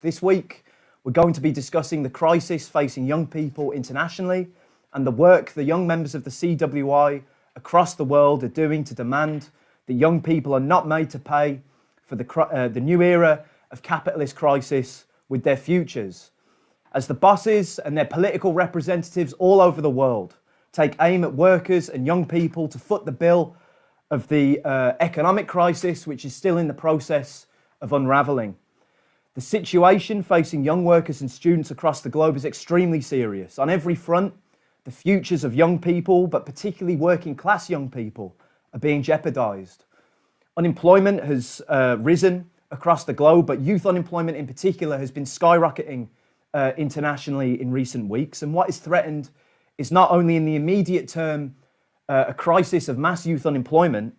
This week, we're going to be discussing the crisis facing young people internationally and the work the young members of the CWI across the world are doing to demand that young people are not made to pay for the new era of capitalist crisis with their futures. As the bosses and their political representatives all over the world take aim at workers and young people to foot the bill of the economic crisis, which is still in the process of unravelling. The situation facing young workers and students across the globe is extremely serious. On every front, the futures of young people, but particularly working class young people, are being jeopardised. Unemployment has risen across the globe, but youth unemployment in particular has been skyrocketing internationally in recent weeks. And what is threatened is not only in the immediate term a crisis of mass youth unemployment,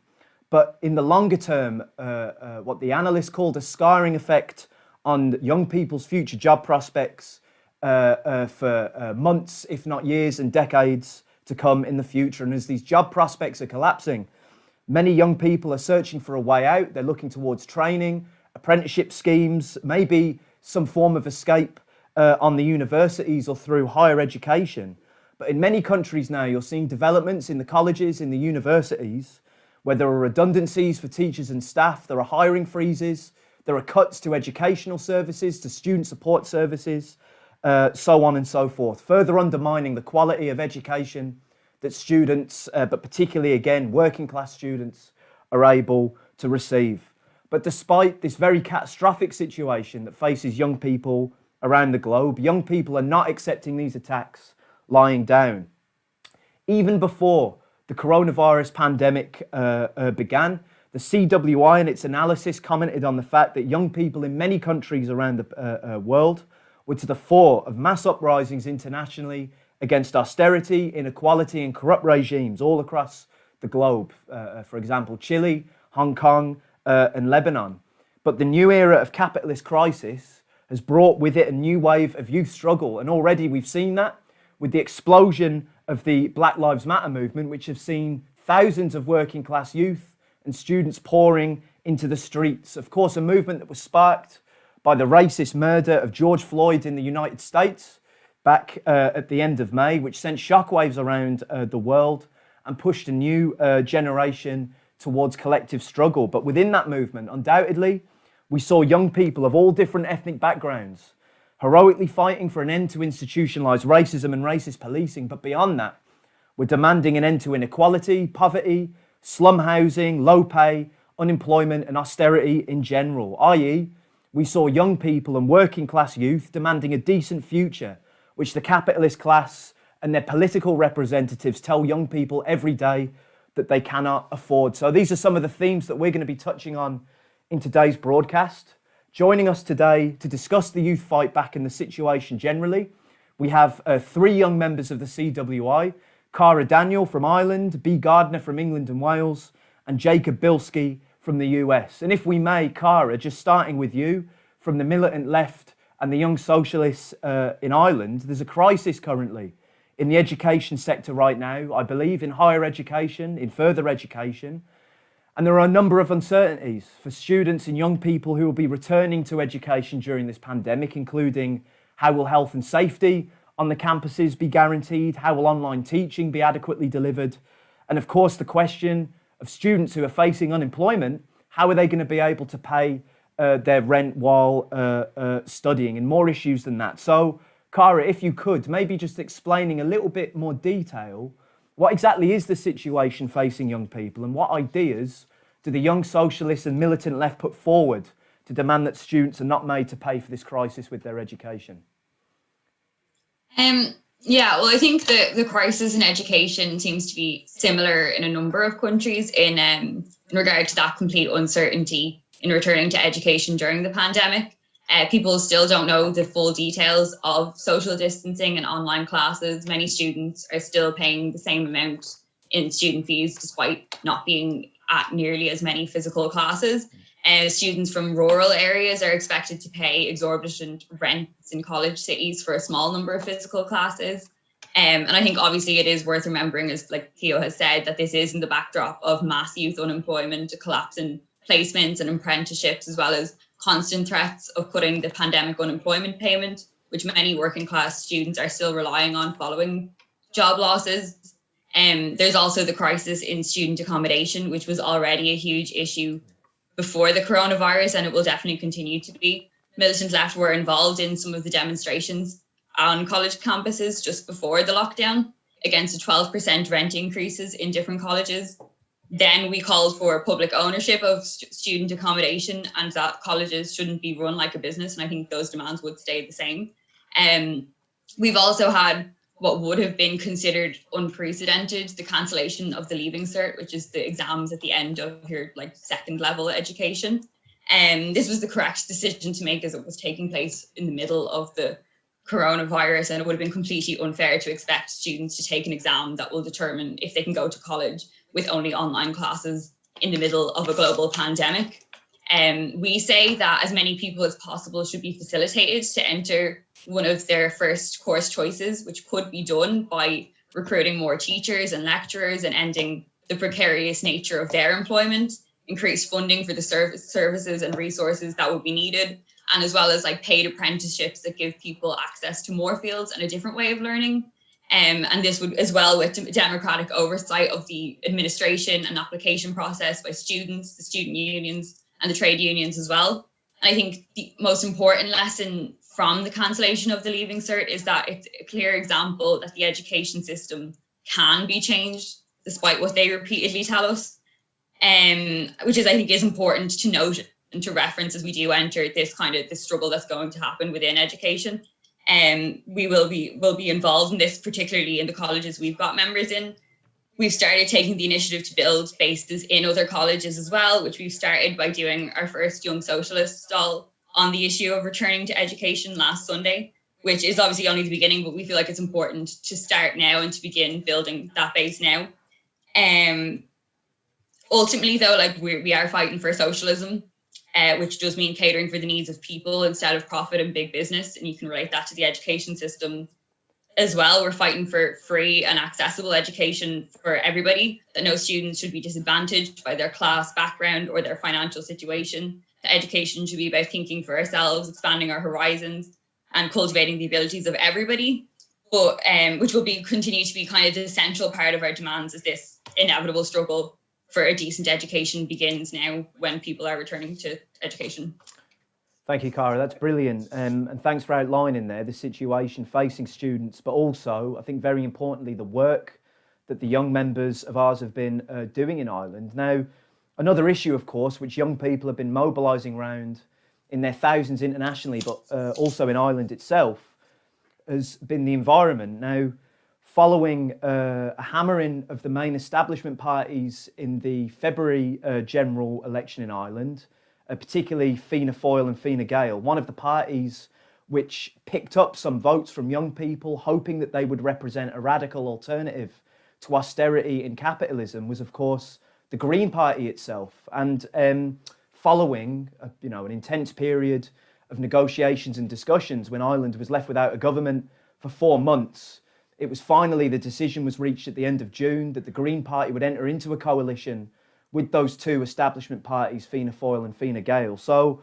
but in the longer term, what the analysts called a scarring effect on young people's future job prospects for months, if not years and decades to come in the future. And as these job prospects are collapsing, many young people are searching for a way out. They're looking towards training, apprenticeship schemes, maybe some form of escape on the universities or through higher education. But in many countries now, you're seeing developments in the colleges, in the universities, where there are redundancies for teachers and staff, there are hiring freezes, there are cuts to educational services, to student support services, so on and so forth, further undermining the quality of education that students, but particularly again, working class students, are able to receive. But despite this very catastrophic situation that faces young people around the globe, young people are not accepting these attacks lying down. Even before the coronavirus pandemic began, the CWI in its analysis commented on the fact that young people in many countries around the world were to the fore of mass uprisings internationally against austerity, inequality and corrupt regimes all across the globe. For example, Chile, Hong Kong and Lebanon. But the new era of capitalist crisis has brought with it a new wave of youth struggle. And already we've seen that with the explosion of the Black Lives Matter movement, which have seen thousands of working class youth and students pouring into the streets. Of course, a movement that was sparked by the racist murder of George Floyd in the United States back at the end of May, which sent shockwaves around the world and pushed a new generation towards collective struggle. But within that movement, undoubtedly, we saw young people of all different ethnic backgrounds heroically fighting for an end to institutionalised racism and racist policing. But beyond that, we're demanding an end to inequality, poverty, slum housing, low pay, unemployment and austerity in general, i.e., we saw young people and working class youth demanding a decent future, which the capitalist class and their political representatives tell young people every day that they cannot afford. So these are some of the themes that we're going to be touching on in today's broadcast. Joining us today to discuss the youth fight back and the situation generally, we have three young members of the CWI, Cara Daniel from Ireland, B. Gardner from England and Wales, and Jacob Bilski from the US. And if we may, Cara, just starting with you, from the militant left and the young socialists in Ireland, there's a crisis currently in the education sector right now, I believe, in higher education, in further education. And there are a number of uncertainties for students and young people who will be returning to education during this pandemic, including how will health and safety on the campuses be guaranteed? How will online teaching be adequately delivered? And of course, the question of students who are facing unemployment, how are they going to be able to pay their rent while studying, and more issues than that. So, Cara, if you could, maybe just explaining a little bit more detail, what exactly is the situation facing young people and what ideas do the young socialists and militant left put forward to demand that students are not made to pay for this crisis with their education? Yeah, well, I think the crisis in education seems to be similar in a number of countries in regard to that complete uncertainty in returning to education during the pandemic. People still don't know the full details of social distancing and online classes. Many students are still paying the same amount in student fees despite not being at nearly as many physical classes. Students from rural areas are expected to pay exorbitant rents in college cities for a small number of physical classes. And I think obviously it is worth remembering, as like Theo has said, that this is in the backdrop of mass youth unemployment, a collapse in placements and apprenticeships, as well as constant threats of cutting the pandemic unemployment payment, which many working class students are still relying on following job losses. There's also the crisis in student accommodation, which was already a huge issue before the coronavirus, and it will definitely continue to be. Militant Left were involved in some of the demonstrations on college campuses just before the lockdown against the 12% rent increases in different colleges. Then we called for public ownership of student accommodation and that colleges shouldn't be run like a business. And I think those demands would stay the same. We've also had what would have been considered unprecedented, the cancellation of the Leaving Cert, which is the exams at the end of your second level education. This was the correct decision to make as it was taking place in the middle of the coronavirus, and it would have been completely unfair to expect students to take an exam that will determine if they can go to college with only online classes in the middle of a global pandemic. We say that as many people as possible should be facilitated to enter one of their first course choices, which could be done by recruiting more teachers and lecturers and ending the precarious nature of their employment, increase funding for the services and resources that would be needed, and as well as paid apprenticeships that give people access to more fields and a different way of learning. And this would, as well, with democratic oversight of the administration and application process by students, the student unions, and the trade unions as well. And I think the most important lesson from the cancellation of the Leaving Cert is that it's a clear example that the education system can be changed, despite what they repeatedly tell us, which I think is important to note and to reference as we do enter this struggle that's going to happen within education. We will be involved in this, particularly in the colleges we've got members in. We've started taking the initiative to build bases in other colleges as well, which we've started by doing our first Young Socialist stall on the issue of returning to education last Sunday, which is obviously only the beginning, but we feel like it's important to start now and to begin building that base now. Ultimately, though, we are fighting for socialism, which does mean catering for the needs of people instead of profit and big business. And you can relate that to the education system as well. We're fighting for free and accessible education for everybody, that no students should be disadvantaged by their class background or their financial situation. The education should be about thinking for ourselves, expanding our horizons, and cultivating the abilities of everybody, but which will continue to be the central part of our demands as this inevitable struggle for a decent education begins now when people are returning to education. Thank you, Cara. That's brilliant. And thanks for outlining there the situation facing students, but also, I think very importantly, the work that the young members of ours have been doing in Ireland. Now, another issue, of course, which young people have been mobilising around in their thousands internationally, but also in Ireland itself, has been the environment. Now, following a hammering of the main establishment parties in the February general election in Ireland, particularly Fianna Fáil and Fine Gael, one of the parties which picked up some votes from young people, hoping that they would represent a radical alternative to austerity and capitalism, was, of course, the Green Party itself. And following an intense period of negotiations and discussions, when Ireland was left without a government for 4 months, it was finally, the decision was reached at the end of June that the Green Party would enter into a coalition with those two establishment parties, Fianna Fáil and Fine Gael. So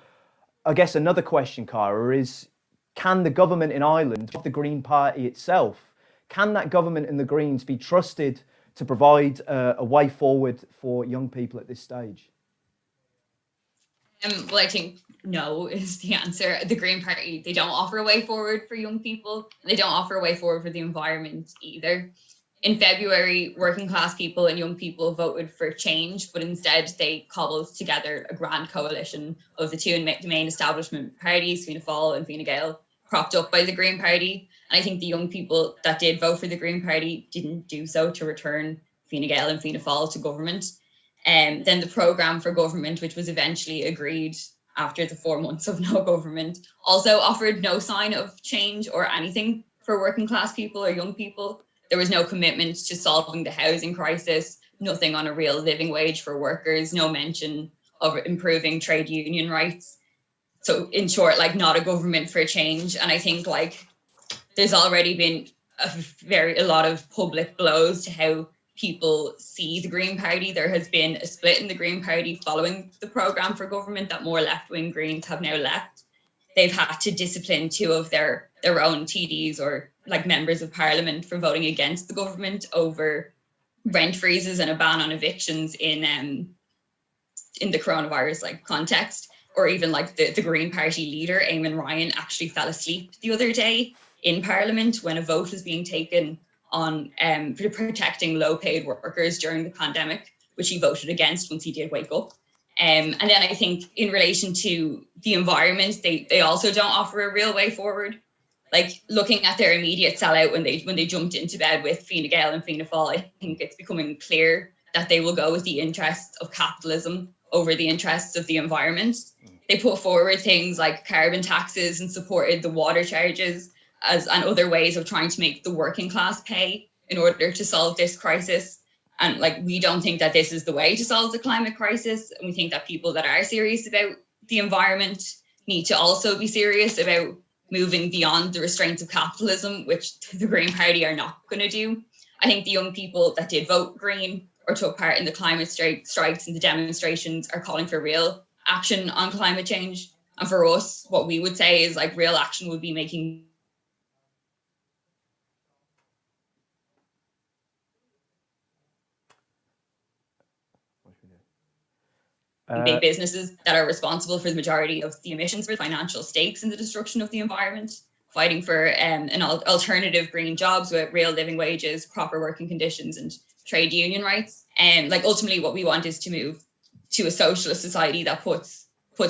I guess another question, Cara, is can the government in Ireland, the Green Party itself, can that government and the Greens be trusted to provide a way forward for young people at this stage? Well, I think no is the answer. The Green Party, they don't offer a way forward for young people. They don't offer a way forward for the environment either. In February, working class people and young people voted for change, but instead they cobbled together a grand coalition of the two main establishment parties, Fianna Fáil and Fine Gael, propped up by the Green Party. And I think the young people that did vote for the Green Party didn't do so to return Fine Gael and Fianna Fáil to government. And then the programme for government, which was eventually agreed after the 4 months of no government, also offered no sign of change or anything for working class people or young people. There was no commitment to solving the housing crisis, nothing on a real living wage for workers, no mention of improving trade union rights. So in short, not a government for change. And I think there's already been a lot of public blows to how people see the Green Party. There has been a split in the Green Party following the programme for government that more left-wing Greens have now left. They've had to discipline two of their own TDs or like members of parliament for voting against the government over rent freezes and a ban on evictions in the coronavirus like context. Or even like the Green Party leader, Eamon Ryan, actually fell asleep the other day in Parliament when a vote was being taken on protecting low-paid workers during the pandemic, which he voted against once he did wake up. And then I think in relation to the environment, they also don't offer a real way forward. Like looking at their immediate sellout when they jumped into bed with Fine Gael and Fianna Fáil, I think it's becoming clear that they will go with the interests of capitalism over the interests of the environment. They put forward things like carbon taxes and supported the water charges and other ways of trying to make the working class pay in order to solve this crisis. And like, we don't think that this is the way to solve the climate crisis. And we think that people that are serious about the environment need to also be serious about moving beyond the restraints of capitalism, which the Green Party are not going to do. I think the young people that did vote Green or took part in the climate strikes and the demonstrations are calling for real action on climate change. And for us, what we would say is like real action would be making big businesses that are responsible for the majority of the emissions for financial stakes in the destruction of the environment, fighting for an alternative green jobs with real living wages, proper working conditions and trade union rights. And like ultimately what we want is to move to a socialist society that puts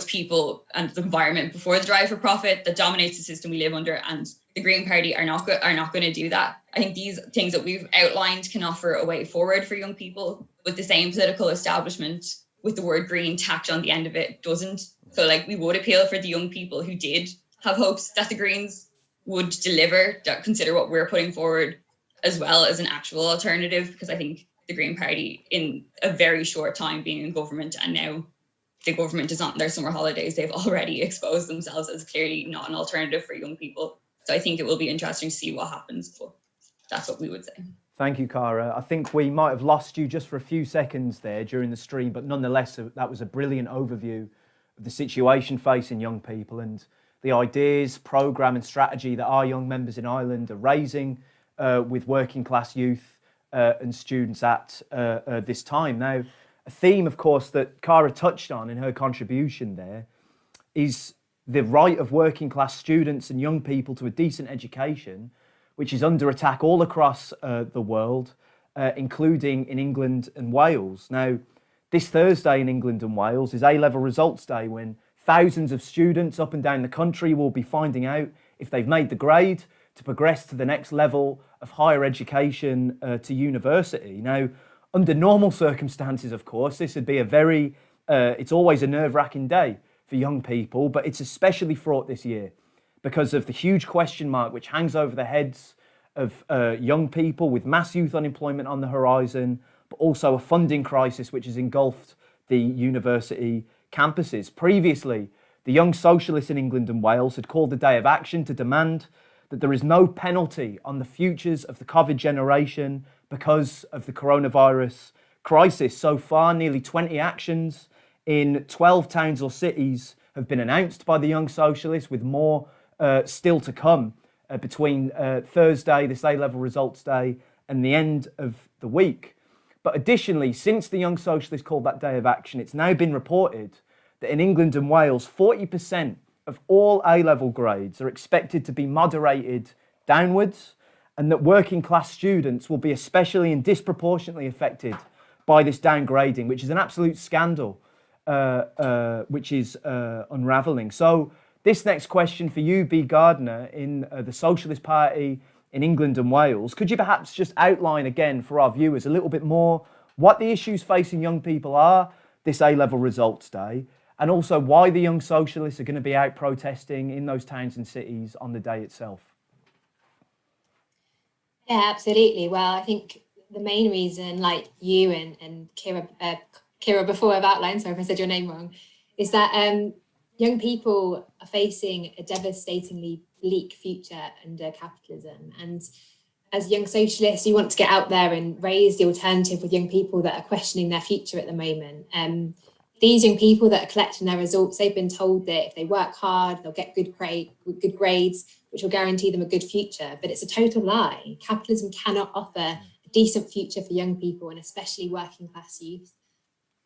people and the environment before the drive for profit that dominates the system we live under, and the Green Party are not going to do that. I think these things that we've outlined can offer a way forward for young people, with the same political establishment with the word green tacked on the end of it doesn't. So like we would appeal for the young people who did have hopes that the Greens would deliver, that consider what we're putting forward as well as an actual alternative, because I think the Green Party in a very short time being in government, and now the government is on their summer holidays, they've already exposed themselves as clearly not an alternative for young people. So I think it will be interesting to see what happens, but that's what we would say. Thank you, Cara. I think we might have lost you just for a few seconds there during the stream, but nonetheless, that was a brilliant overview of the situation facing young people and the ideas, programme and strategy that our young members in Ireland are raising with working class youth and students at this time. Now, a theme, of course, that Cara touched on in her contribution there is the right of working class students and young people to a decent education, which is under attack all across the world, including in England and Wales. Now, this Thursday in England and Wales is A-level results day, when thousands of students up and down the country will be finding out if they've made the grade to progress to the next level of higher education to university. Now, under normal circumstances, of course, this would be it's always a nerve-wracking day for young people, but it's especially fraught this year because of the huge question mark which hangs over the heads of young people, with mass youth unemployment on the horizon, but also a funding crisis which has engulfed the university campuses. Previously, the Young Socialists in England and Wales had called a day of action to demand that there is no penalty on the futures of the COVID generation because of the coronavirus crisis. So far, nearly 20 actions in 12 towns or cities have been announced by the Young Socialists, with more still to come between Thursday, this A-level results day, and the end of the week. But additionally, since the Young Socialists called that day of action, it's now been reported that in England and Wales, 40% of all A-level grades are expected to be moderated downwards, and that working class students will be especially and disproportionately affected by this downgrading, which is an absolute scandal, which is unravelling. So this next question for you, B. Gardner, in the Socialist Party in England and Wales, could you perhaps just outline again for our viewers a little bit more what the issues facing young people are this A-level results day, and also why the Young Socialists are going to be out protesting in those towns and cities on the day itself? Yeah, absolutely. Well, I think the main reason, like you and Kira before I've outlined, sorry if I said your name wrong, is that young people are facing a devastatingly bleak future under capitalism. And as young socialists, you want to get out there and raise the alternative with young people that are questioning their future at the moment. These young people that are collecting their results, they've been told that if they work hard, they'll get good grades, which will guarantee them a good future. But it's a total lie. Capitalism cannot offer a decent future for young people, and especially working class youth.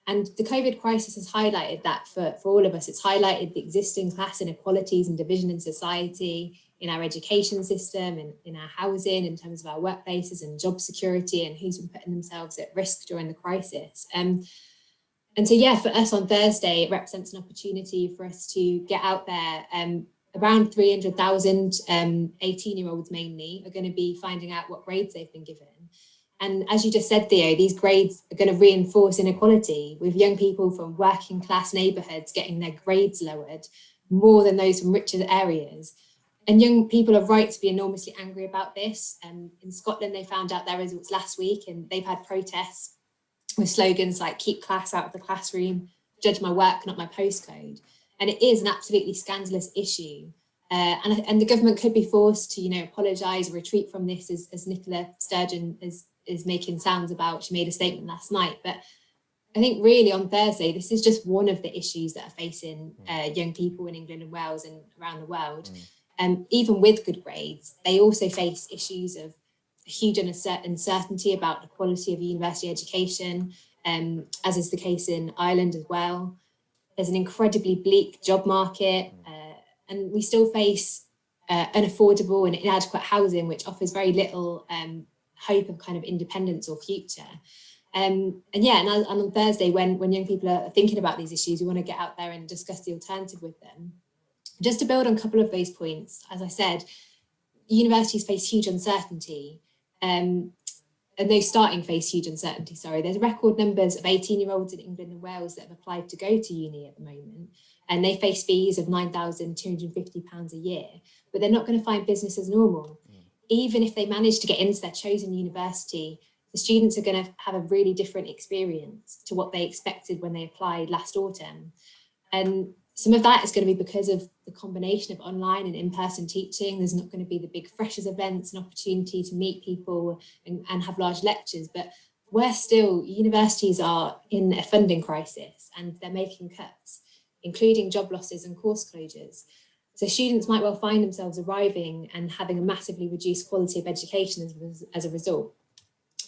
And the COVID crisis has highlighted that for all of us. It's highlighted the existing class inequalities and division in society, in our education system, in our housing, in terms of our workplaces and job security, and who's been putting themselves at risk during the crisis. And so, yeah, for us on Thursday, it represents an opportunity for us to get out there. Around 300,000 18-year-olds mainly are going to be finding out what grades they've been given. And as you just said, Theo, these grades are going to reinforce inequality, with young people from working class neighbourhoods getting their grades lowered more than those from richer areas. And young people are right to be enormously angry about this. In Scotland, they found out their results last week, and they've had protests with slogans like "keep class out of the classroom," "judge my work, not my postcode." And it is an absolutely scandalous issue. And the government could be forced to, apologise or retreat from this, as Nicola Sturgeon is making sounds about. She made a statement last night. But I think really on Thursday, this is just one of the issues that are facing young people in England and Wales and around the world. Even with good grades, they also face issues of huge uncertainty about the quality of university education, as is the case in Ireland as well. There's an incredibly bleak job market, and we still face unaffordable and inadequate housing, which offers very little hope of kind of independence or future. And on Thursday, when young people are thinking about these issues, we want to get out there and discuss the alternative with them. Just to build on a couple of those points, as I said, universities face huge uncertainty, and those starting face huge uncertainty, There's record numbers of 18-year-olds in England and Wales that have applied to go to uni at the moment, and they face fees of £9,250 a year, but they're not going to find business as normal. Even if they manage to get into their chosen university, the students are going to have a really different experience to what they expected when they applied last autumn. And some of that is going to be because of the combination of online and in-person teaching. There's not going to be the big freshers events and opportunity to meet people and have large lectures. But worse still, universities are in a funding crisis and they're making cuts, including job losses and course closures. So students might well find themselves arriving and having a massively reduced quality of education as a result.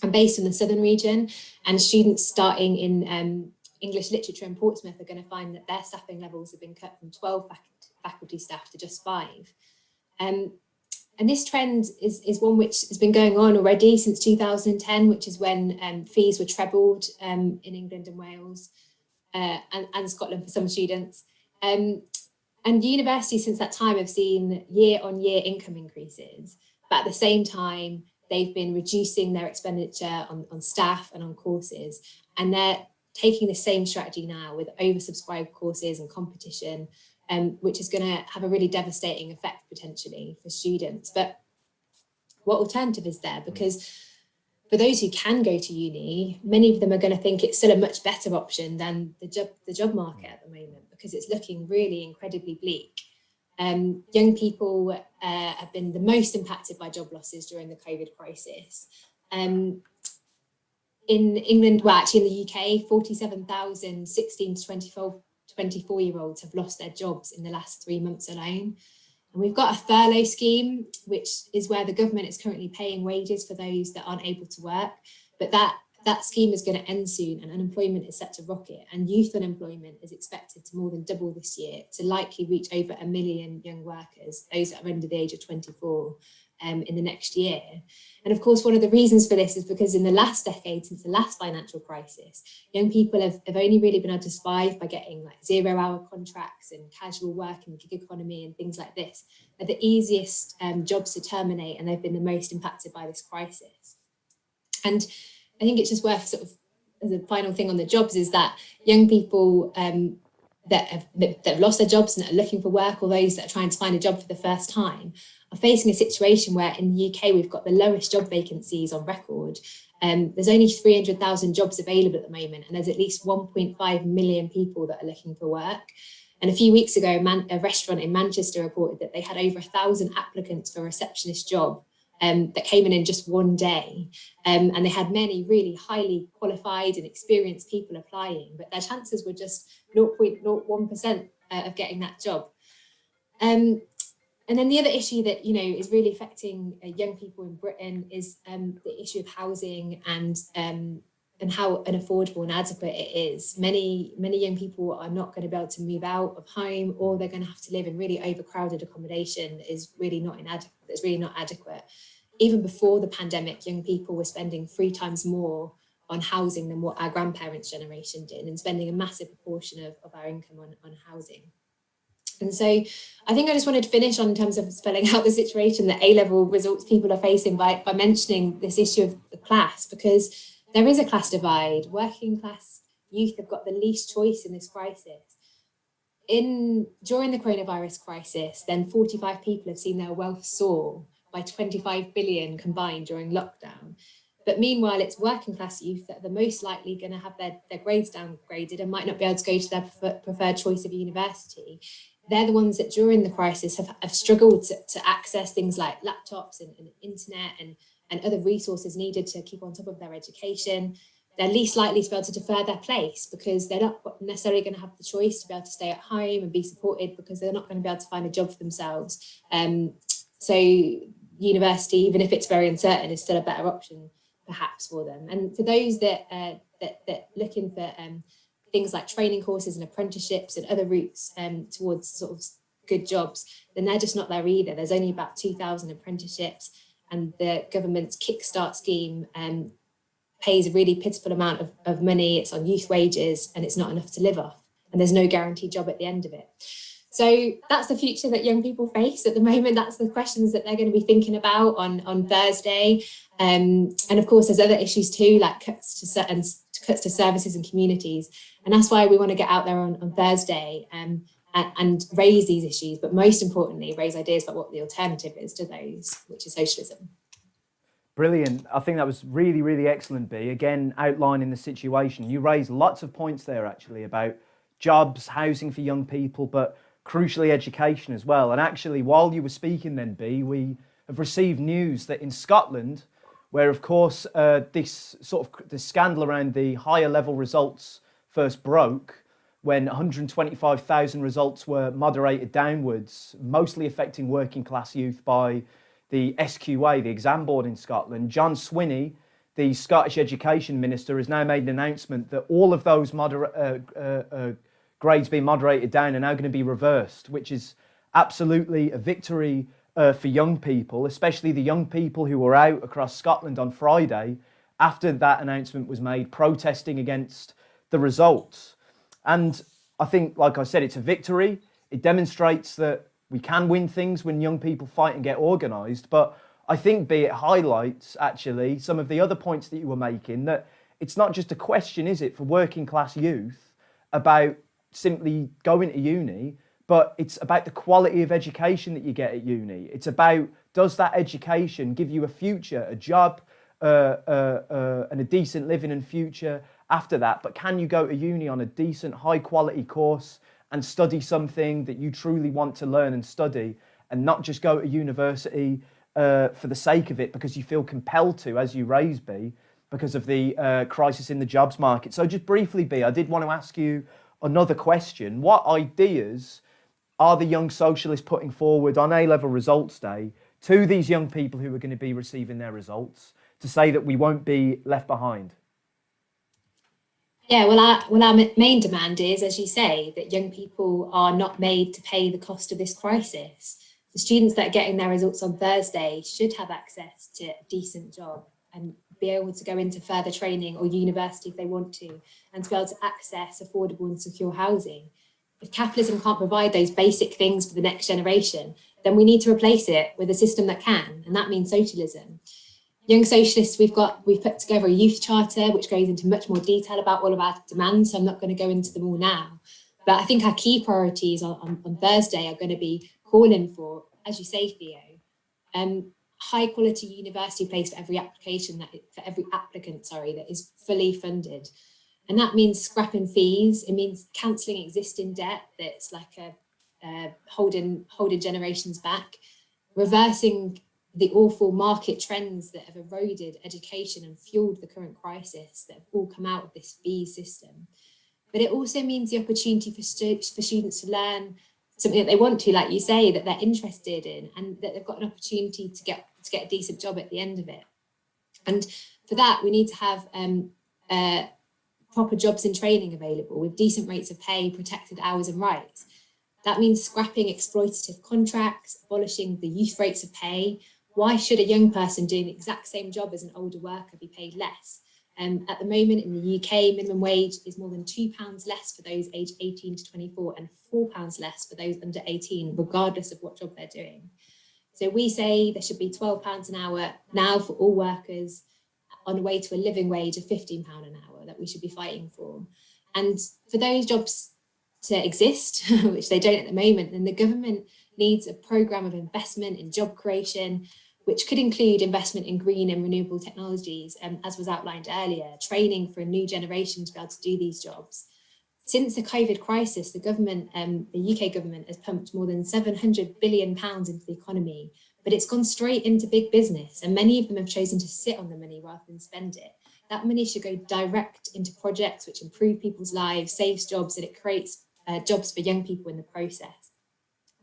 I'm based in the southern region, and students starting in English literature in Portsmouth are going to find that their staffing levels have been cut from 12 faculty staff to just 5. And this trend is one which has been going on already since 2010, which is when fees were trebled in England and Wales and Scotland for some students. And universities since that time have seen year-on-year income increases, but at the same time, they've been reducing their expenditure on staff and on courses, and they're taking the same strategy now with oversubscribed courses and competition, which is going to have a really devastating effect potentially for students. But what alternative is there? Because for those who can go to uni, many of them are going to think it's still a much better option than the job market at the moment, because it's looking really incredibly bleak. Young people have been the most impacted by job losses during the COVID crisis. In England, well, actually in the UK, 47,000 16 to 24-year-olds have lost their jobs in the last 3 months alone. And we've got a furlough scheme, which is where the government is currently paying wages for those that aren't able to work. But that scheme is going to end soon, and unemployment is set to rocket. And youth unemployment is expected to more than double this year, to likely reach over 1 million young workers, those that are under the age of 24, in the next year. And of course, one of the reasons for this is because in the last decade, since the last financial crisis, young people have only really been able to survive by getting like 0-hour contracts and casual work in the gig economy and things like this. They're the easiest jobs to terminate, and they've been the most impacted by this crisis. And I think it's just worth sort of, as a final thing on the jobs, is that young people that have lost their jobs and are looking for work, or those that are trying to find a job for the first time, are facing a situation where in the UK we've got the lowest job vacancies on record. There's only 300,000 jobs available at the moment, and there's at least 1.5 million people that are looking for work. And a few weeks ago, a restaurant in Manchester reported that they had over 1,000 applicants for a receptionist job, that came in just one day. And they had many really highly qualified and experienced people applying, but their chances were just 0.01% of getting that job. And then the other issue that, you know, is really affecting young people in Britain is the issue of housing and how unaffordable and inadequate it is. Many young people are not going to be able to move out of home, or they're going to have to live in really overcrowded accommodation that is really not adequate. Even before the pandemic, young people were spending 3 times more on housing than what our grandparents' generation did, and spending a massive proportion of our income on housing. And so I think I just wanted to finish on, in terms of spelling out the situation that A-level results people are facing, by mentioning this issue of the class, because there is a class divide. Working class youth have got the least choice in this crisis. During the coronavirus crisis, then 45 people have seen their wealth soar by 25 billion combined during lockdown. But meanwhile, it's working class youth that are the most likely going to have their grades downgraded and might not be able to go to their preferred choice of university. They're the ones that during the crisis have struggled to access things like laptops and internet and other resources needed to keep on top of their education. They're least likely to be able to defer their place because they're not necessarily going to have the choice to be able to stay at home and be supported, because they're not going to be able to find a job for themselves. So university, even if it's very uncertain, is still a better option perhaps for them. And for those that looking for things like training courses and apprenticeships and other routes towards sort of good jobs, then they're just not there either. There's only about 2,000 apprenticeships, and the government's Kickstart scheme pays a really pitiful amount of money. It's on youth wages and it's not enough to live off, and there's no guaranteed job at the end of it. So that's the future that young people face at the moment. That's the questions that they're going to be thinking about on Thursday. And of course, there's other issues too, like cuts to services and communities. And that's why we want to get out there on Thursday and raise these issues, but most importantly, raise ideas about what the alternative is to those, which is socialism. Brilliant. I think that was really, really excellent, Bea. Again, outlining the situation. You raised lots of points there, actually, about jobs, housing for young people, but crucially education as well. And actually, while you were speaking then, Bea, we have received news that in Scotland, where, of course, this scandal around the higher level results first broke, when 125,000 results were moderated downwards, mostly affecting working class youth by the SQA, the exam board in Scotland. John Swinney, the Scottish Education Minister, has now made an announcement that all of those grades being moderated down are now going to be reversed, which is absolutely a victory for young people, especially the young people who were out across Scotland on Friday after that announcement was made, protesting against the results. And I think, like I said, it's a victory. It demonstrates that we can win things when young people fight and get organised. But I think, Bea, it highlights, actually, some of the other points that you were making, that it's not just a question, is it, for working class youth about simply going to uni, but it's about the quality of education that you get at uni. It's about, does that education give you a future, a job, and a decent living and future after that? But can you go to uni on a decent, high quality course and study something that you truly want to learn and study, and not just go to university for the sake of it because you feel compelled to, as you raised, Bea, because of the crisis in the jobs market? So just briefly, Bea, I did want to ask you another question. What ideas are the Young Socialists putting forward on A-level results day to these young people who are going to be receiving their results to say that we won't be left behind? Yeah, well, our main demand is, as you say, that young people are not made to pay the cost of this crisis. The students that are getting their results on Thursday should have access to a decent job and be able to go into further training or university if they want to, and to be able to access affordable and secure housing. If capitalism can't provide those basic things for the next generation, then we need to replace it with a system that can, and that means socialism. Young Socialists, we've put together a youth charter which goes into much more detail about all of our demands, so I'm not going to go into them all now. But I think our key priorities on Thursday are going to be calling for, as you say, Theo, high quality university place for every applicant that is fully funded. And that means scrapping fees. It means cancelling existing debt that's like holding generations back, reversing the awful market trends that have eroded education and fueled the current crisis that have all come out of this fee system. But it also means the opportunity for students to learn something that they want to, like you say, that they're interested in, and that they've got an opportunity to get a decent job at the end of it. And for that, we need to have proper jobs and training available with decent rates of pay, protected hours and rights. That means scrapping exploitative contracts, abolishing the youth rates of pay. Why should a young person doing the exact same job as an older worker be paid less? At the moment in the UK, minimum wage is more than £2 less for those aged 18 to 24 and £4 less for those under 18, regardless of what job they're doing. So we say there should be £12 an hour now for all workers, on the way to a living wage of £15 an hour that we should be fighting for. And for those jobs to exist, which they don't at the moment, then the government needs a programme of investment in job creation, which could include investment in green and renewable technologies, as was outlined earlier, training for a new generation to be able to do these jobs. Since the COVID crisis, the government, the UK government, has pumped more than £700 billion into the economy, but it's gone straight into big business, and many of them have chosen to sit on the money rather than spend it. That money should go direct into projects which improve people's lives, saves jobs, and it creates jobs for young people in the process.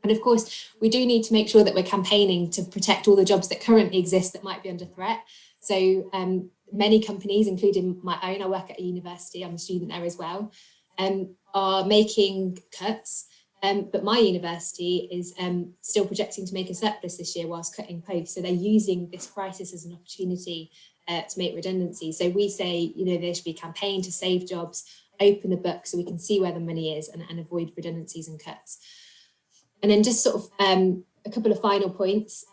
And of course, we do need to make sure that we're campaigning to protect all the jobs that currently exist that might be under threat. So many companies, including my own, I work at a university, I'm a student there as well, are making cuts. But my university is still projecting to make a surplus this year whilst cutting posts. So they're using this crisis as an opportunity to make redundancies. So we say, there should be a campaign to save jobs, open the book so we can see where the money is and avoid redundancies and cuts. And then just sort of a couple of final points.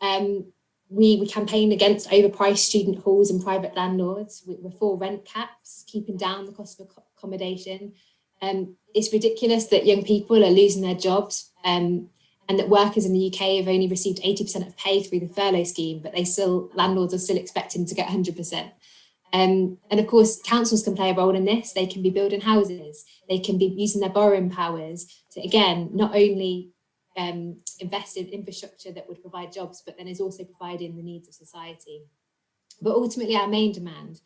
We campaign against overpriced student halls and private landlords. We're for rent caps, keeping down the cost of accommodation. It's ridiculous that young people are losing their jobs and that workers in the UK have only received 80% of pay through the furlough scheme, but landlords are still expecting to get 100%. And of course, councils can play a role in this. They can be building houses. They can be using their borrowing powers to, again, not only invest in infrastructure that would provide jobs, but then is also providing the needs of society. But ultimately, our main demand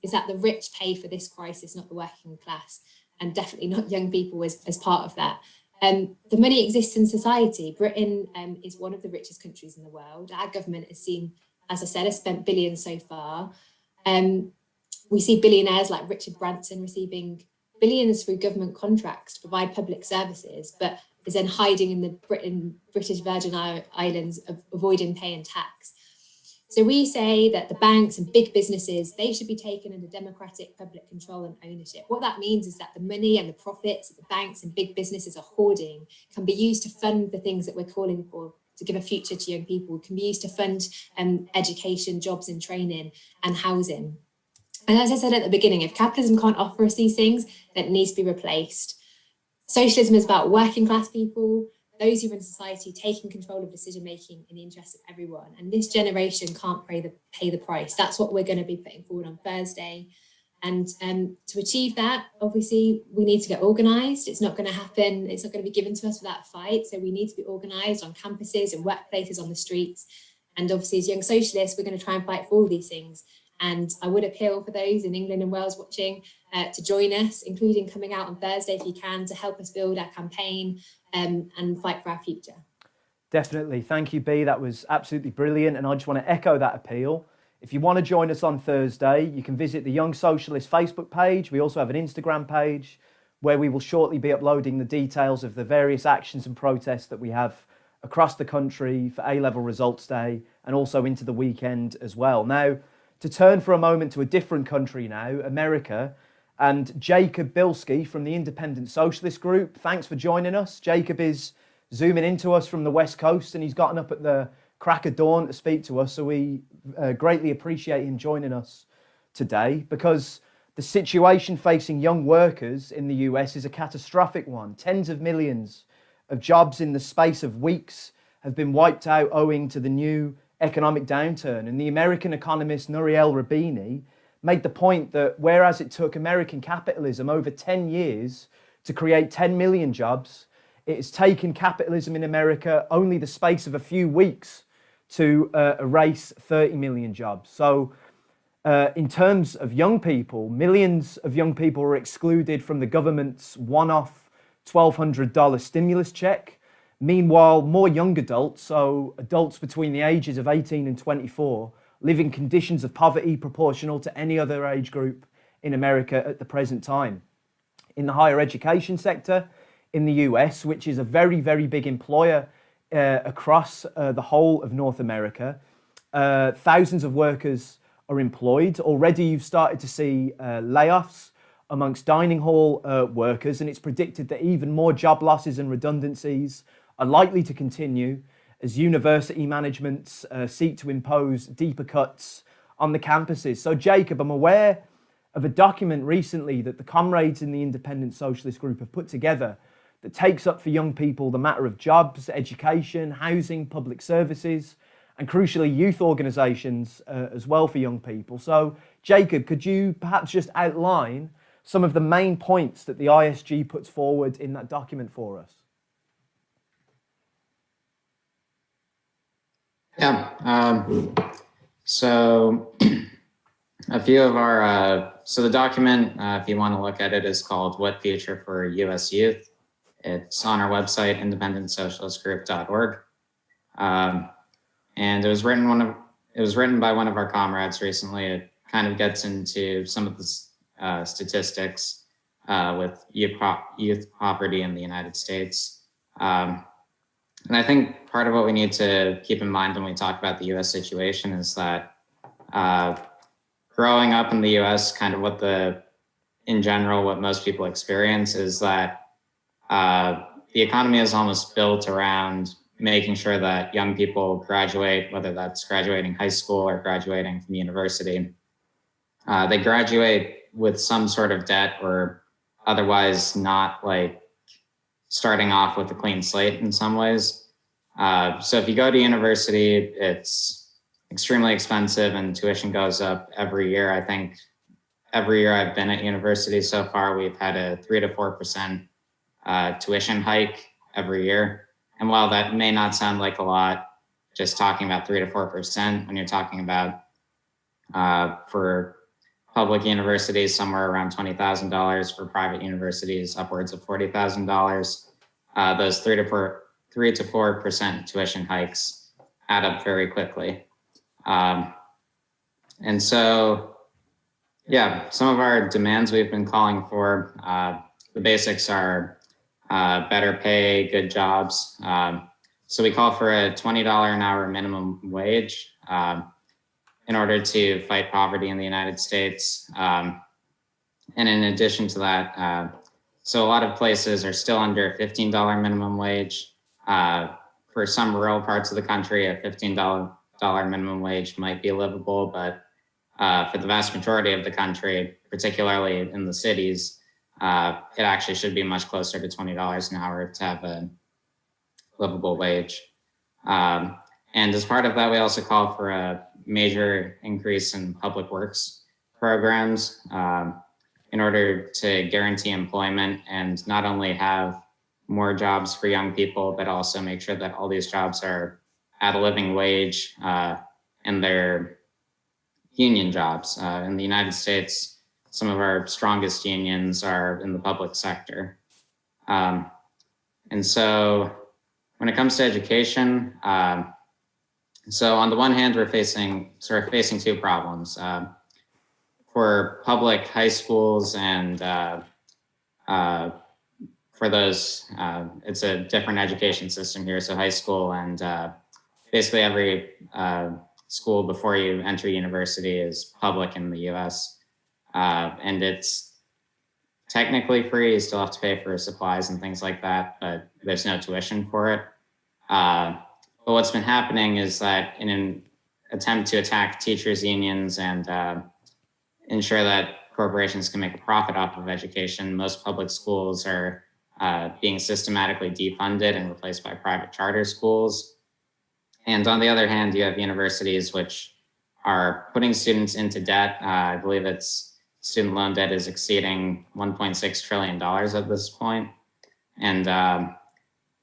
is that the rich pay for this crisis, not the working class, and definitely not young people as part of that. The money exists in society. Britain is one of the richest countries in the world. Our government has seen, as I said, has spent billions so far. We see billionaires like Richard Branson receiving billions through government contracts to provide public services, but is then hiding in the British Virgin Islands, avoiding paying tax. So we say that the banks and big businesses, they should be taken under democratic public control and ownership. What that means is that the money and the profits that the banks and big businesses are hoarding can be used to fund the things that we're calling for, to give a future to young people, can be used to fund education, jobs and training and housing. And as I said at the beginning, if capitalism can't offer us these things, then it needs to be replaced. Socialism is about working class people, those who run society taking control of decision making in the interest of everyone. And this generation can't pay the price. That's what we're going to be putting forward on Thursday. And to achieve that, obviously, we need to get organised. It's not going to happen. It's not going to be given to us without a fight. So we need to be organised on campuses and workplaces, on the streets. And obviously, as young socialists, we're going to try and fight for all these things. And I would appeal for those in England and Wales watching to join us, including coming out on Thursday if you can, to help us build our campaign and fight for our future. Definitely. Thank you, Bea. That was absolutely brilliant. And I just want to echo that appeal. If you want to join us on Thursday, you can visit the Young Socialist Facebook page. We also have an Instagram page where we will shortly be uploading the details of the various actions and protests that we have across the country for A-level results day and also into the weekend as well. Now, to turn for a moment to a different country now, America, and Jacob Bilski from the Independent Socialist Group. Thanks for joining us. Jacob is zooming into us from the West Coast and he's gotten up at the crack of dawn to speak to us. So we greatly appreciate him joining us today because the situation facing young workers in the US is a catastrophic one. Tens of millions of jobs in the space of weeks have been wiped out owing to the new economic downturn. And the American economist Nouriel Roubini made the point that whereas it took American capitalism over 10 years to create 10 million jobs, it has taken capitalism in America only the space of a few weeks to erase 30 million jobs. So in terms of young people, millions of young people were excluded from the government's one-off $1,200 stimulus check. Meanwhile, more young adults, so adults between the ages of 18 and 24, live in conditions of poverty proportional to any other age group in America at the present time. In the higher education sector in the US, which is a very, very big employer across the whole of North America, thousands of workers are employed. Already you've started to see layoffs amongst dining hall workers, and it's predicted that even more job losses and redundancies are likely to continue as university managements seek to impose deeper cuts on the campuses. So Jacob, I'm aware of a document recently that the comrades in the Independent Socialist Group have put together that takes up for young people the matter of jobs, education, housing, public services, and crucially youth organisations as well for young people. So Jacob, could you perhaps just outline some of the main points that the ISG puts forward in that document for us? Yeah, so a few of our, so the document, if you want to look at it, is called What Future for US Youth. It's on our website, independentsocialistgroup.org. And it was written by one of our comrades recently. It kind of gets into some of the statistics with youth poverty in the United States. And I think part of what we need to keep in mind when we talk about the US situation is that growing up in the US, kind of what most people experience is that the economy is almost built around making sure that young people graduate, whether that's graduating high school or graduating from university. They graduate with some sort of debt or otherwise not like starting off with a clean slate in some ways. So if you go to university, it's extremely expensive and tuition goes up every year. I think every year I've been at university so far, we've had a 3 to 4% tuition hike every year. And while that may not sound like a lot, just talking about 3 to 4%, when you're talking about for public universities, somewhere around $20,000, for private universities, upwards of $40,000, those 3 to 4% tuition hikes add up very quickly. And so, yeah, some of our demands we've been calling for, the basics are better pay, good jobs. So we call for a $20 an hour minimum wage in order to fight poverty in the United States. And in addition to that, so a lot of places are still under $15 minimum wage. For some rural parts of the country, a $15 minimum wage might be livable, but for the vast majority of the country, particularly in the cities, it actually should be much closer to $20 an hour to have a livable wage. And as part of that, we also call for a major increase in public works programs in order to guarantee employment and not only have more jobs for young people, but also make sure that all these jobs are at a living wage and they're union jobs. In the United States, some of our strongest unions are in the public sector. And so when it comes to education, so on the one hand, we're facing two problems. For public high schools and for those, it's a different education system here. So high school and basically every school before you enter university is public in the US. And it's technically free. You still have to pay for supplies and things like that, but there's no tuition for it. But what's been happening is that in an attempt to attack teachers' unions and ensure that corporations can make a profit off of education, most public schools are being systematically defunded and replaced by private charter schools. And on the other hand, you have universities which are putting students into debt. I believe student loan debt is exceeding $1.6 trillion at this point. And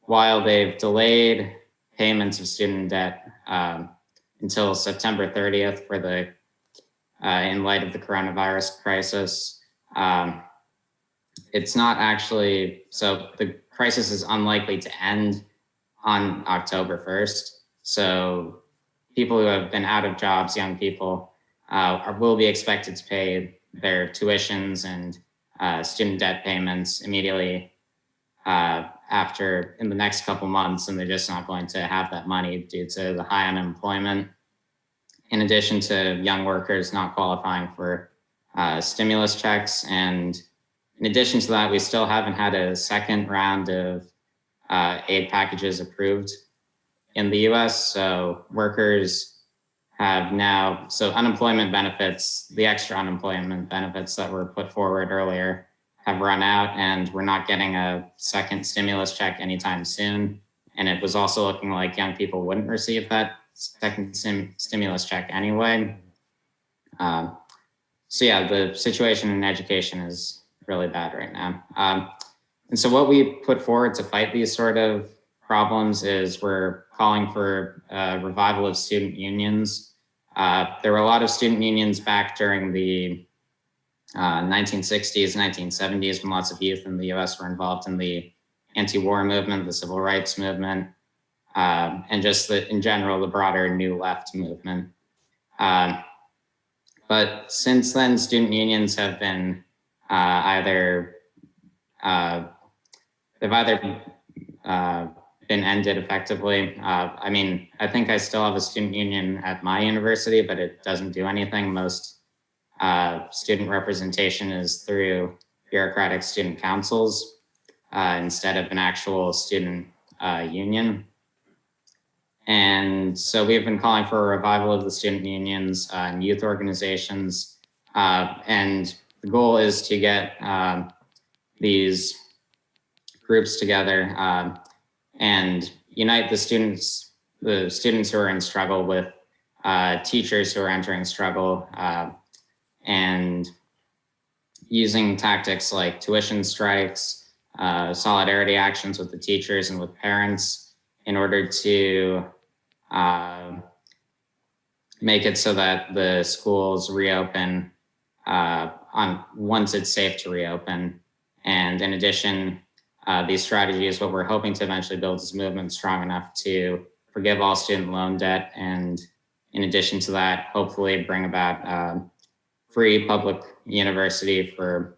while they've delayed payments of student debt until September 30th for the in light of the coronavirus crisis. It's not actually, so the crisis is unlikely to end on October 1st. So people who have been out of jobs, young people, will be expected to pay their tuitions and student debt payments immediately after in the next couple months, and they're just not going to have that money due to the high unemployment. In addition to young workers not qualifying for stimulus checks. And in addition to that, we still haven't had a second round of aid packages approved in the US. So workers have now, so unemployment benefits, the extra unemployment benefits that were put forward earlier have run out, and we're not getting a second stimulus check anytime soon. And it was also looking like young people wouldn't receive that second stimulus check anyway. So yeah, the situation in education is really bad right now. And so what we put forward to fight these sort of problems is we're calling for a revival of student unions. There were a lot of student unions back during the 1960s, 1970s, when lots of youth in the US were involved in the anti-war movement, the civil rights movement, and just in general, the broader New Left movement. But since then, student unions have been they've either been ended effectively. I mean, I think I still have a student union at my university, but it doesn't do anything. Most student representation is through bureaucratic student councils instead of an actual student union. And so we've been calling for a revival of the student unions and youth organizations. And the goal is to get these groups together and unite the students who are in struggle with teachers who are entering struggle, and using tactics like tuition strikes, solidarity actions with the teachers and with parents in order to make it so that the schools reopen once it's safe to reopen. And in addition, these strategies, what we're hoping to eventually build is a movement strong enough to forgive all student loan debt. And in addition to that, hopefully bring about free public university for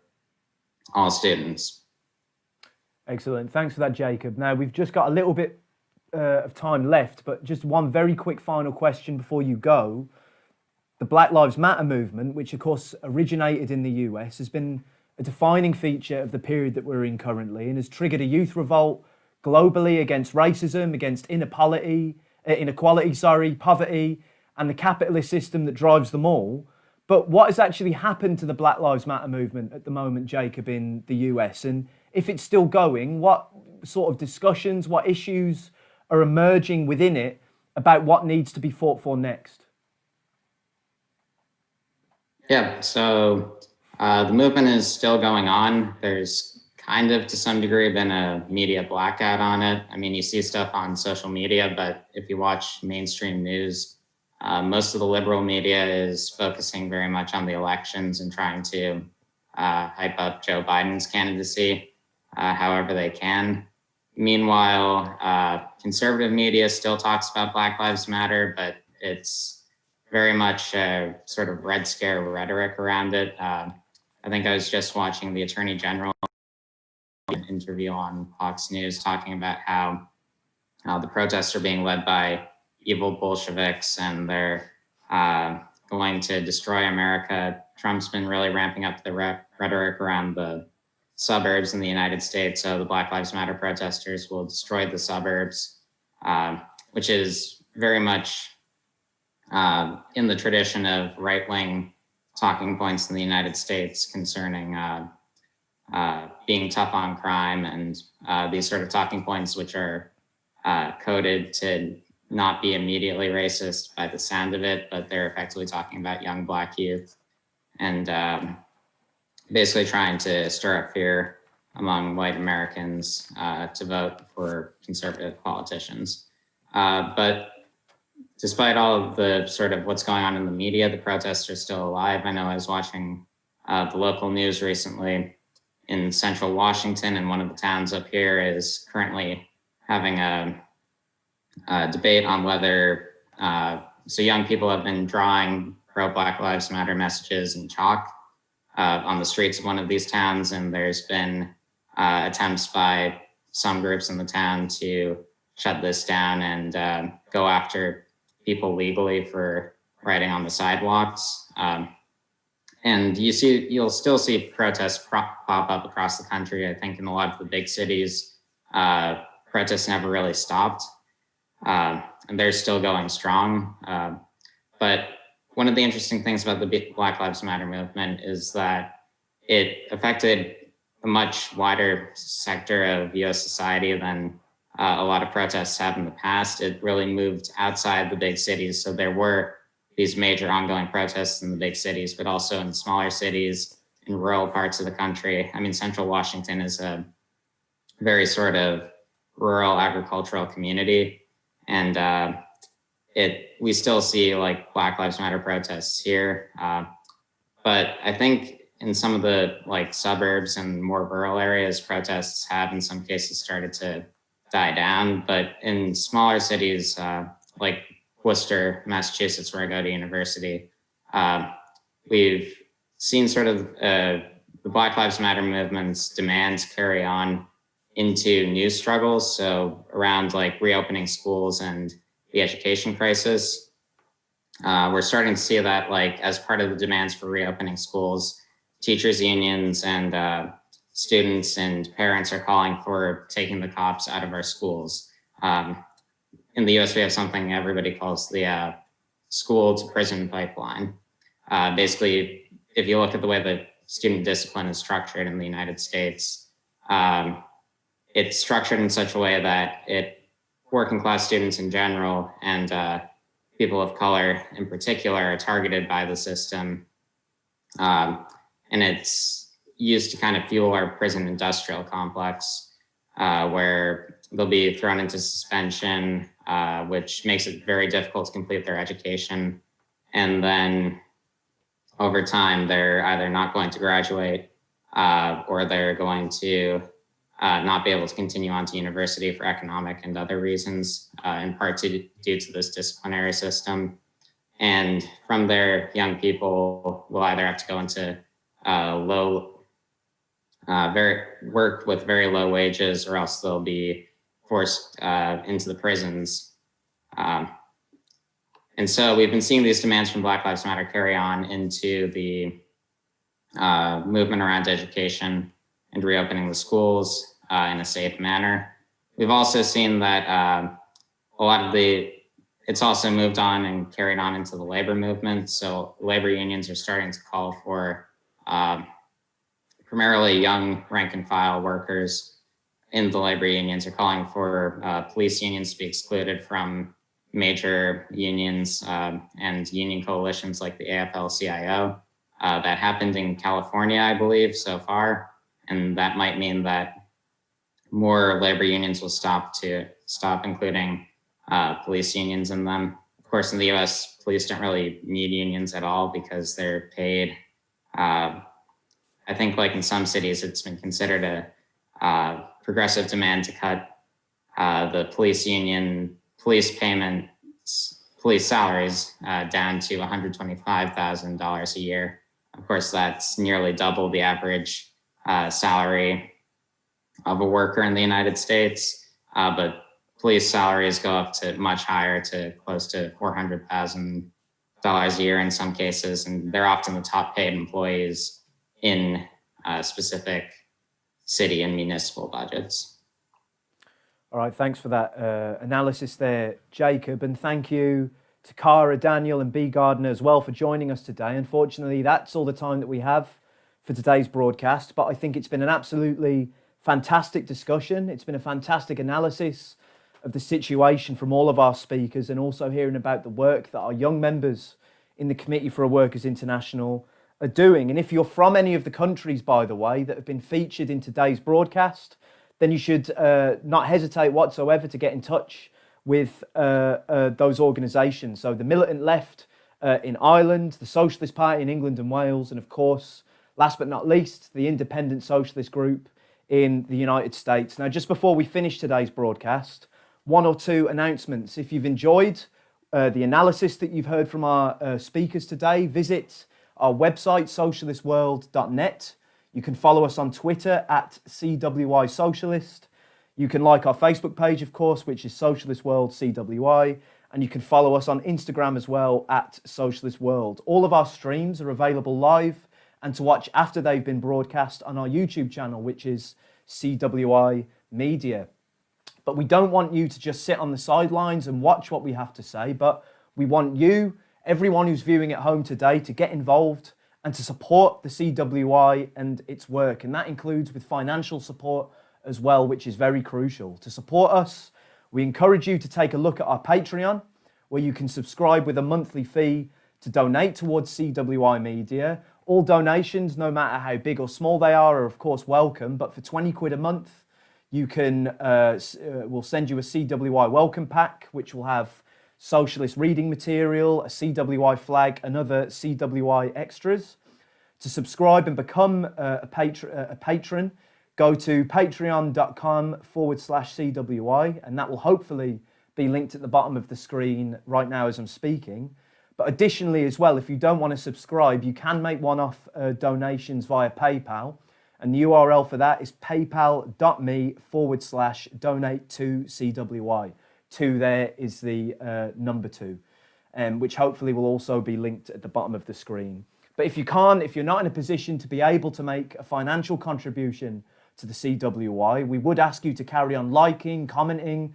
all students. Excellent. Thanks for that, Jacob. Now, we've just got a little bit of time left, but just one very quick final question before you go. The Black Lives Matter movement, which of course originated in the US, has been a defining feature of the period that we're in currently and has triggered a youth revolt globally against racism, against inequality, poverty, and the capitalist system that drives them all. But what has actually happened to the Black Lives Matter movement at the moment, Jacob, in the US? And if it's still going, what sort of discussions, what issues are emerging within it about what needs to be fought for next? Yeah, so the movement is still going on. There's kind of, to some degree, been a media blackout on it. I mean, you see stuff on social media, but if you watch mainstream news, most of the liberal media is focusing very much on the elections and trying to hype up Joe Biden's candidacy however they can. Meanwhile, conservative media still talks about Black Lives Matter, but it's very much sort of Red Scare rhetoric around it. I think I was just watching the Attorney General interview on Fox News talking about how the protests are being led by evil Bolsheviks and they're going to destroy America. Trump's been really ramping up the rhetoric around the suburbs in the United States. So the Black Lives Matter protesters will destroy the suburbs, which is very much in the tradition of right-wing talking points in the United States concerning being tough on crime and these sort of talking points, which are coded to not be immediately racist by the sound of it, but they're effectively talking about young Black youth and basically trying to stir up fear among white Americans to vote for conservative politicians. But despite all of the sort of what's going on in the media, the protests are still alive. I know I was watching the local news recently in central Washington, and one of the towns up here is currently having a debate on whether, so young people have been drawing pro-Black Lives Matter messages in chalk on the streets of one of these towns, and there's been attempts by some groups in the town to shut this down and go after people legally for writing on the sidewalks. And you'll still see protests pop up across the country. I think in a lot of the big cities, protests never really stopped, and they're still going strong. But one of the interesting things about the Black Lives Matter movement is that it affected a much wider sector of US society than a lot of protests have in the past. It really moved outside the big cities. So there were these major ongoing protests in the big cities, but also in smaller cities, in rural parts of the country. I mean, central Washington is a very sort of rural agricultural community. And we still see like Black Lives Matter protests here. But I think in some of the like suburbs and more rural areas, protests have in some cases started to die down. But in smaller cities like Worcester, Massachusetts, where I go to university, we've seen sort of the Black Lives Matter movement's demands carry on into new struggles. So around like reopening schools and the education crisis, we're starting to see that like as part of the demands for reopening schools, teachers unions and students and parents are calling for taking the cops out of our schools. In the US, we have something everybody calls the school to prison pipeline. Basically, if you look at the way that student discipline is structured in the United States, it's structured in such a way that working class students in general and people of color in particular are targeted by the system. And it's used to kind of fuel our prison industrial complex, where they'll be thrown into suspension, which makes it very difficult to complete their education. And then over time, they're either not going to graduate or they're going to not be able to continue on to university for economic and other reasons, in part due to this disciplinary system. And from there, young people will either have to go into work with very low wages, or else they'll be forced into the prisons. And so we've been seeing these demands from Black Lives Matter carry on into the movement around education and reopening the schools in a safe manner. We've also seen that a lot of it's also moved on and carried on into the labor movement. So labor unions are starting to call for primarily young rank and file workers in the labor unions are calling for police unions to be excluded from major unions and union coalitions like the AFL-CIO. That happened in California, I believe, so far. And that might mean that more labor unions will stop including police unions in them. Of course, in the US, police don't really need unions at all because they're paid. I think like in some cities, it's been considered a progressive demand to cut the police salaries down to $125,000 a year. Of course, that's nearly double the average salary of a worker in the United States, but police salaries go up to much higher, to close to $400,000 a year in some cases, and they're often the top paid employees in specific city and municipal budgets. All right, thanks for that analysis there, Jacob, and thank you to Cara, Daniel and B. Gardner as well for joining us today. Unfortunately, that's all the time that we have for today's broadcast, but I think it's been an absolutely fantastic discussion. It's been a fantastic analysis of the situation from all of our speakers, and also hearing about the work that our young members in the Committee for a Workers' International are doing. And if you're from any of the countries, by the way, that have been featured in today's broadcast, then you should not hesitate whatsoever to get in touch with those organisations. So the Militant Left in Ireland, the Socialist Party in England and Wales, and of course, last but not least, the Independent Socialist Group in the United States. Now, just before we finish today's broadcast, one or two announcements. If you've enjoyed the analysis that you've heard from our speakers today, visit our website, socialistworld.net. You can follow us on Twitter at CWI Socialist. You can like our Facebook page, of course, which is Socialist World CWI. And you can follow us on Instagram as well at Socialist World. All of our streams are available live and to watch after they've been broadcast on our YouTube channel, which is CWI Media. But we don't want you to just sit on the sidelines and watch what we have to say, but we want you, everyone who's viewing at home today, to get involved and to support the CWI and its work. And that includes with financial support as well, which is very crucial. To support us, we encourage you to take a look at our Patreon, where you can subscribe with a monthly fee to donate towards CWI Media. All donations, no matter how big or small they are of course welcome, but for 20 quid a month, you can, we'll send you a CWI welcome pack, which will have socialist reading material, a CWI flag, and other CWI extras. To subscribe and become a patron, go to patreon.com/CWI, and that will hopefully be linked at the bottom of the screen right now as I'm speaking. But additionally as well, if you don't want to subscribe, you can make one-off donations via PayPal. And the URL for that is paypal.me/donate2CWI. 2 there is the number 2, which hopefully will also be linked at the bottom of the screen. But if you're not in a position to be able to make a financial contribution to the CWI, we would ask you to carry on liking, commenting,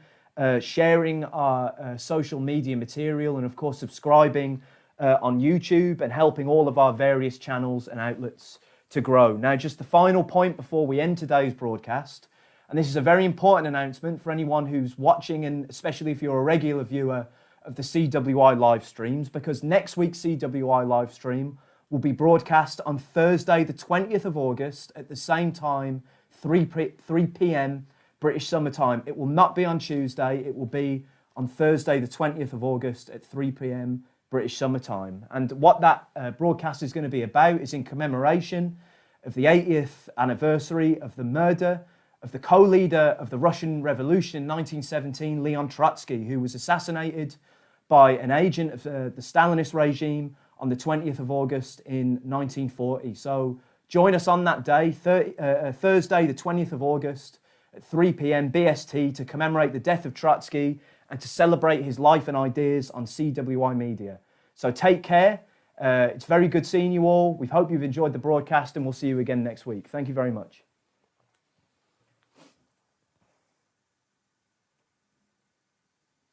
sharing our social media material, and of course subscribing on YouTube and helping all of our various channels and outlets to grow. Now, just the final point before we end today's broadcast, and this is a very important announcement for anyone who's watching, and especially if you're a regular viewer of the CWI live streams, because next week's CWI live stream will be broadcast on Thursday, the 20th of August at the same time, 3 p.m. British Summer Time. It will not be on Tuesday, it will be on Thursday, the 20th of August at 3 p.m. British Summer Time. And what that broadcast is going to be about is in commemoration of the 80th anniversary of the murder of the co-leader of the Russian Revolution in 1917, Leon Trotsky, who was assassinated by an agent of the Stalinist regime on the 20th of August in 1940. So join us on that day, Thursday, the 20th of August at 3 p.m. BST, to commemorate the death of Trotsky and to celebrate his life and ideas on CWI Media. So take care. It's very good seeing you all. We hope you've enjoyed the broadcast, and we'll see you again next week. Thank you very much.